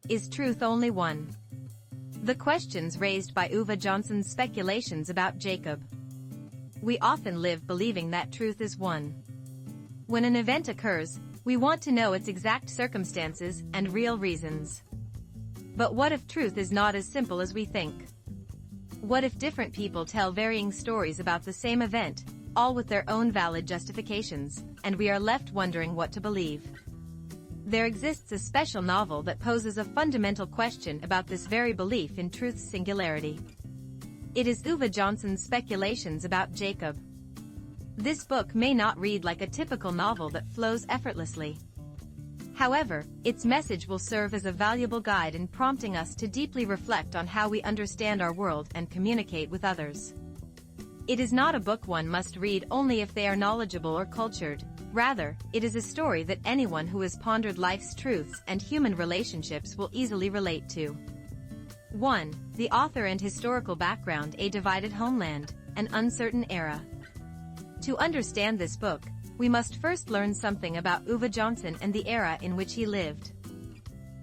Is truth only one? The questions raised by Uwe Johnson's speculations about Jacob. We often live believing that truth is one. When an event occurs, we want to know its exact circumstances and real reasons. But what if truth is not as simple as we think? What if different people tell varying stories about the same event, all with their own valid justifications, and we are left wondering what to believe? There exists a special novel that poses a fundamental question about this very belief in truth's singularity. It is Uwe Johnson's Speculations about Jacob. This book may not read like a typical novel that flows effortlessly. However, its message will serve as a valuable guide in prompting us to deeply reflect on how we understand our world and communicate with others. It is not a book one must read only if they are knowledgeable or cultured. Rather, it is a story that anyone who has pondered life's truths and human relationships will easily relate to. 1. The author and historical background: a divided homeland, an uncertain era. To understand this book, we must first learn something about Uwe Johnson and the era in which he lived.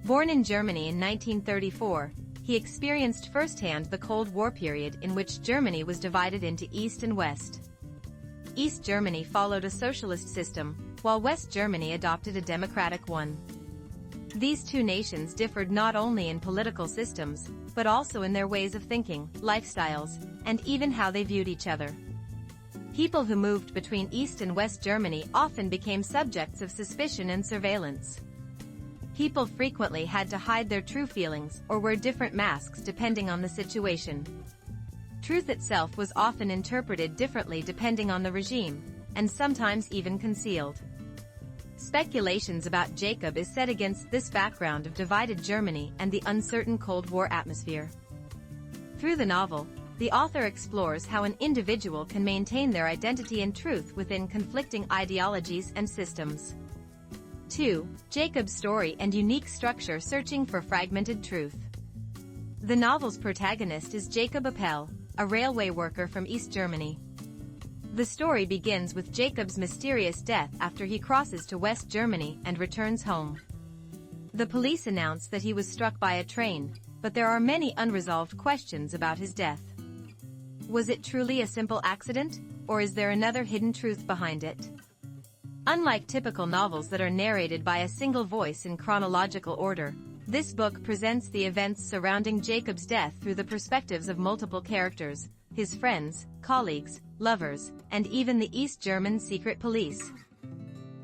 Born in Germany in 1934, he experienced firsthand the Cold War period in which Germany was divided into East and West. East Germany followed a socialist system, while West Germany adopted a democratic one. These two nations differed not only in political systems, but also in their ways of thinking, lifestyles, and even how they viewed each other. People who moved between East and West Germany often became subjects of suspicion and surveillance. People frequently had to hide their true feelings or wear different masks depending on the situation. Truth itself was often interpreted differently depending on the regime, and sometimes even concealed. Speculations about Jacob is set against this background of divided Germany and the uncertain Cold War atmosphere. Through the novel, the author explores how an individual can maintain their identity and truth within conflicting ideologies and systems. 2. Jacob's story and unique structure: searching for fragmented truth. The novel's protagonist is Jacob Appel, a railway worker from East Germany. The story begins with Jacob's mysterious death after he crosses to West Germany and returns home. The police announce that he was struck by a train, but there are many unresolved questions about his death. Was it truly a simple accident, or is there another hidden truth behind it? Unlike typical novels that are narrated by a single voice in chronological order, this book presents the events surrounding Jacob's death through the perspectives of multiple characters: his friends, colleagues, lovers, and even the East German secret police.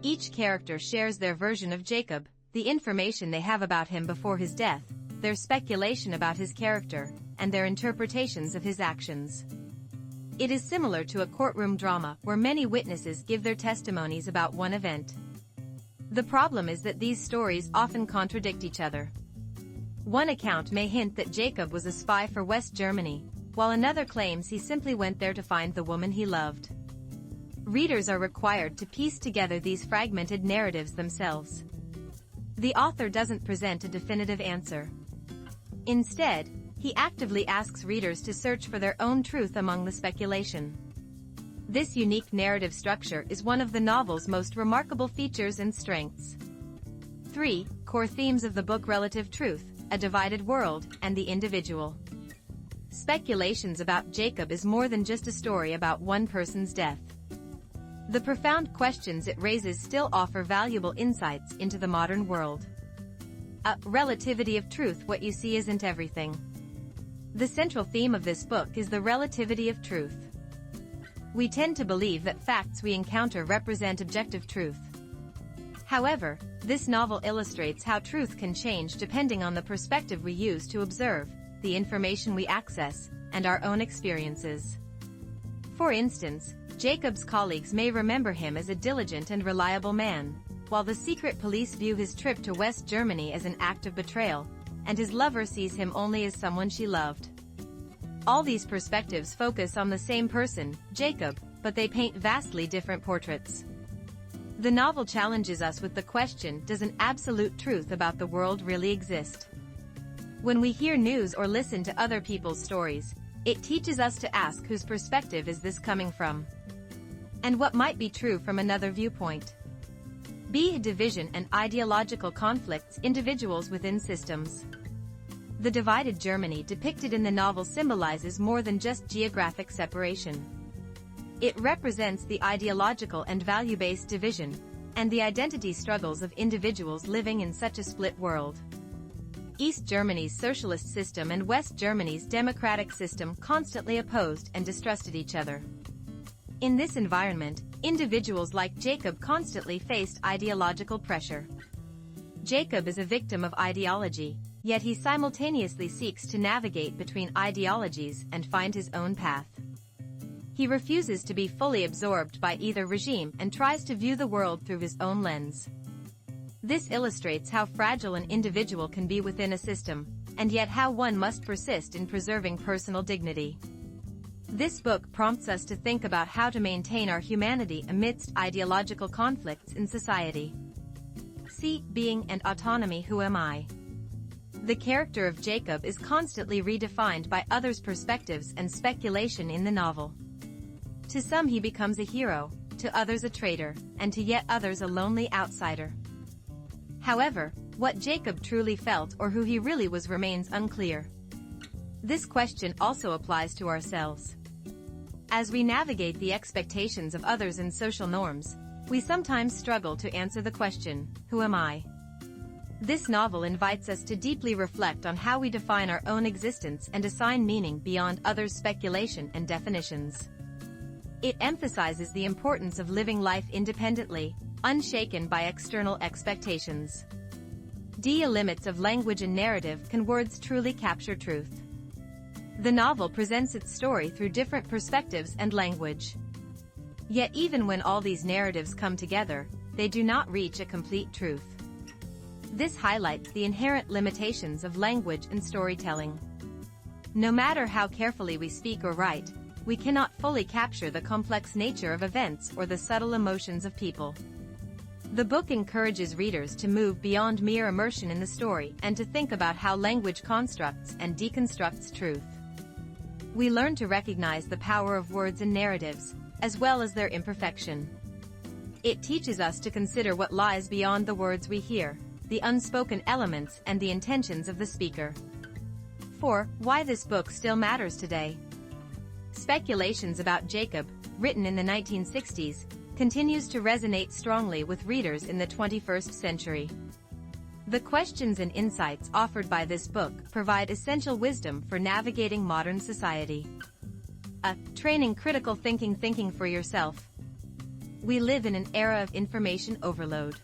Each character shares their version of Jacob, the information they have about him before his death, their speculation about his character, and their interpretations of his actions. It is similar to a courtroom drama where many witnesses give their testimonies about one event. The problem is that these stories often contradict each other. One account may hint that Jacob was a spy for West Germany, while another claims he simply went there to find the woman he loved. Readers are required to piece together these fragmented narratives themselves. The author doesn't present a definitive answer. Instead, he actively asks readers to search for their own truth among the speculation. This unique narrative structure is one of the novel's most remarkable features and strengths. 3. Core themes of the book: relative truth, a divided world, and the individual. Speculations about Jacob is more than just a story about one person's death. The profound questions it raises still offer valuable insights into the modern world. A relativity of truth: what you see isn't everything. The central theme of this book is the relativity of truth. We tend to believe that facts we encounter represent objective truth. However, this novel illustrates how truth can change depending on the perspective we use to observe, the information we access, and our own experiences. For instance, Jacob's colleagues may remember him as a diligent and reliable man, while the secret police view his trip to West Germany as an act of betrayal, and his lover sees him only as someone she loved. All these perspectives focus on the same person, Jacob, but they paint vastly different portraits. The novel challenges us with the question: does an absolute truth about the world really exist? When we hear news or listen to other people's stories, it teaches us to ask, whose perspective is this coming from? And what might be true from another viewpoint? B. Division and ideological conflicts, individuals within systems. The divided Germany depicted in the novel symbolizes more than just geographic separation. It represents the ideological and value-based division, and the identity struggles of individuals living in such a split world. East Germany's socialist system and West Germany's democratic system constantly opposed and distrusted each other. In this environment, individuals like Jacob constantly faced ideological pressure. Jacob is a victim of ideology, yet he simultaneously seeks to navigate between ideologies and find his own path. He refuses to be fully absorbed by either regime and tries to view the world through his own lens. This illustrates how fragile an individual can be within a system, and yet how one must persist in preserving personal dignity. This book prompts us to think about how to maintain our humanity amidst ideological conflicts in society. C. Being and autonomy. Who am I? The character of Jacob is constantly redefined by others' perspectives and speculation in the novel. To some he becomes a hero, to others a traitor, and to yet others a lonely outsider. However, what Jacob truly felt or who he really was remains unclear. This question also applies to ourselves. As we navigate the expectations of others and social norms, we sometimes struggle to answer the question, who am I? This novel invites us to deeply reflect on how we define our own existence and assign meaning beyond others' speculation and definitions. It emphasizes the importance of living life independently, unshaken by external expectations. D. Limits of language and narrative. Can words truly capture truth? The novel presents its story through different perspectives and language. Yet even when all these narratives come together, they do not reach a complete truth. This highlights the inherent limitations of language and storytelling. No matter how carefully we speak or write, we cannot fully capture the complex nature of events or the subtle emotions of people. The book encourages readers to move beyond mere immersion in the story and to think about how language constructs and deconstructs truth. We learn to recognize the power of words and narratives, as well as their imperfection. It teaches us to consider what lies beyond the words we hear, the unspoken elements and the intentions of the speaker. 4. Why this book still matters today. Speculations about Jacob, written in the 1960s, continues to resonate strongly with readers in the 21st century. The questions and insights offered by this book provide essential wisdom for navigating modern society. Training critical thinking for yourself. We live in an era of information overload.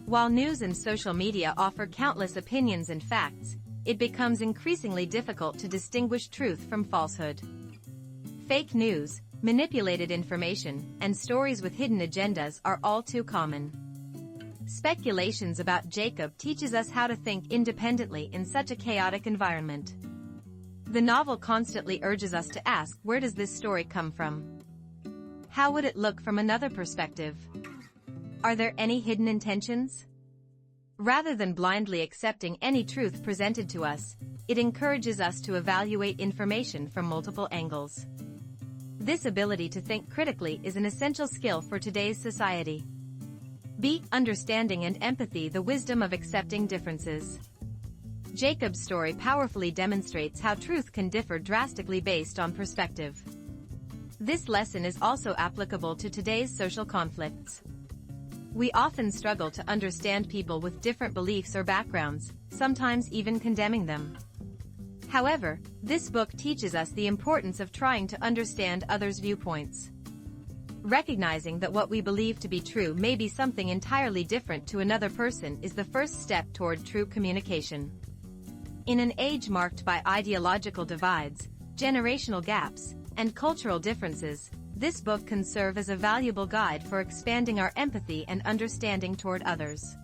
While news and social media offer countless opinions and facts, it becomes increasingly difficult to distinguish truth from falsehood. Fake news, manipulated information, and stories with hidden agendas are all too common. Speculations about Jacob teaches us how to think independently in such a chaotic environment. The novel constantly urges us to ask, where does this story come from? How would it look from another perspective? Are there any hidden intentions? Rather than blindly accepting any truth presented to us, it encourages us to evaluate information from multiple angles. This ability to think critically is an essential skill for today's society. B. Understanding and empathy. The wisdom of accepting differences. Jacob's story powerfully demonstrates how truth can differ drastically based on perspective. This lesson is also applicable to today's social conflicts. We often struggle to understand people with different beliefs or backgrounds, sometimes even condemning them. However, this book teaches us the importance of trying to understand others' viewpoints. Recognizing that what we believe to be true may be something entirely different to another person is the first step toward true communication. In an age marked by ideological divides, generational gaps, and cultural differences, this book can serve as a valuable guide for expanding our empathy and understanding toward others.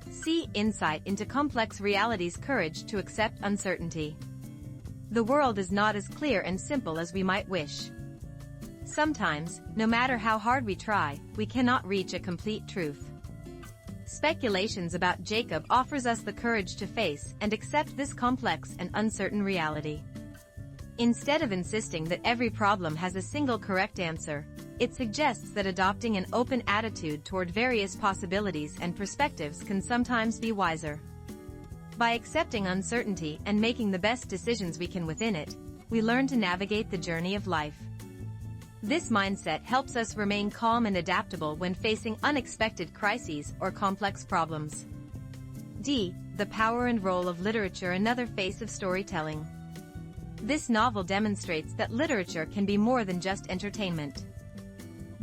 C. Insight into complex realities. Courage to accept uncertainty. The world is not as clear and simple as we might wish. Sometimes, no matter how hard we try, we cannot reach a complete truth. Speculations about Jacob offers us the courage to face and accept this complex and uncertain reality. Instead of insisting that every problem has a single correct answer, It suggests that adopting an open attitude toward various possibilities and perspectives can sometimes be wiser. By accepting uncertainty and making the best decisions we can within it, we learn to navigate the journey of life. This mindset helps us remain calm and adaptable when facing unexpected crises or complex problems. D. The power and role of literature, another face of storytelling. This novel demonstrates that literature can be more than just entertainment.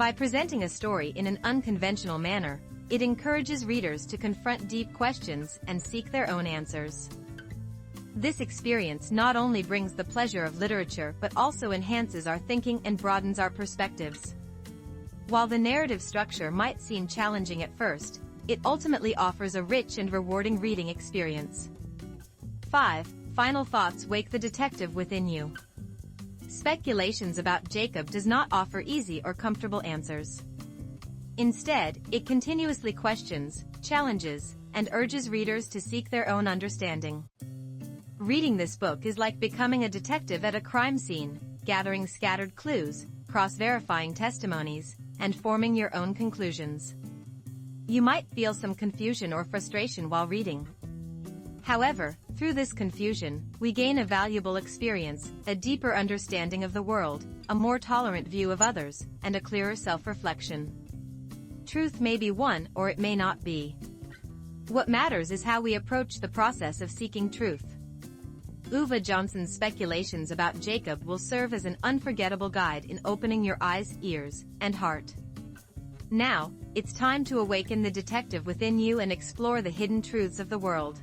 By presenting a story in an unconventional manner, it encourages readers to confront deep questions and seek their own answers. This experience not only brings the pleasure of literature but also enhances our thinking and broadens our perspectives. While the narrative structure might seem challenging at first, it ultimately offers a rich and rewarding reading experience. 5. Final thoughts. Wake the detective within you. Speculations about Jacob does not offer easy or comfortable answers. Instead, it continuously questions, challenges, and urges readers to seek their own understanding. Reading this book is like becoming a detective at a crime scene, gathering scattered clues, cross-verifying testimonies, and forming your own conclusions. You might feel some confusion or frustration while reading. However, through this confusion, we gain a valuable experience, a deeper understanding of the world, a more tolerant view of others, and a clearer self-reflection. Truth may be one or it may not be. What matters is how we approach the process of seeking truth. Uva Johnson's speculations about Jacob will serve as an unforgettable guide in opening your eyes, ears, and heart. Now, it's time to awaken the detective within you and explore the hidden truths of the world.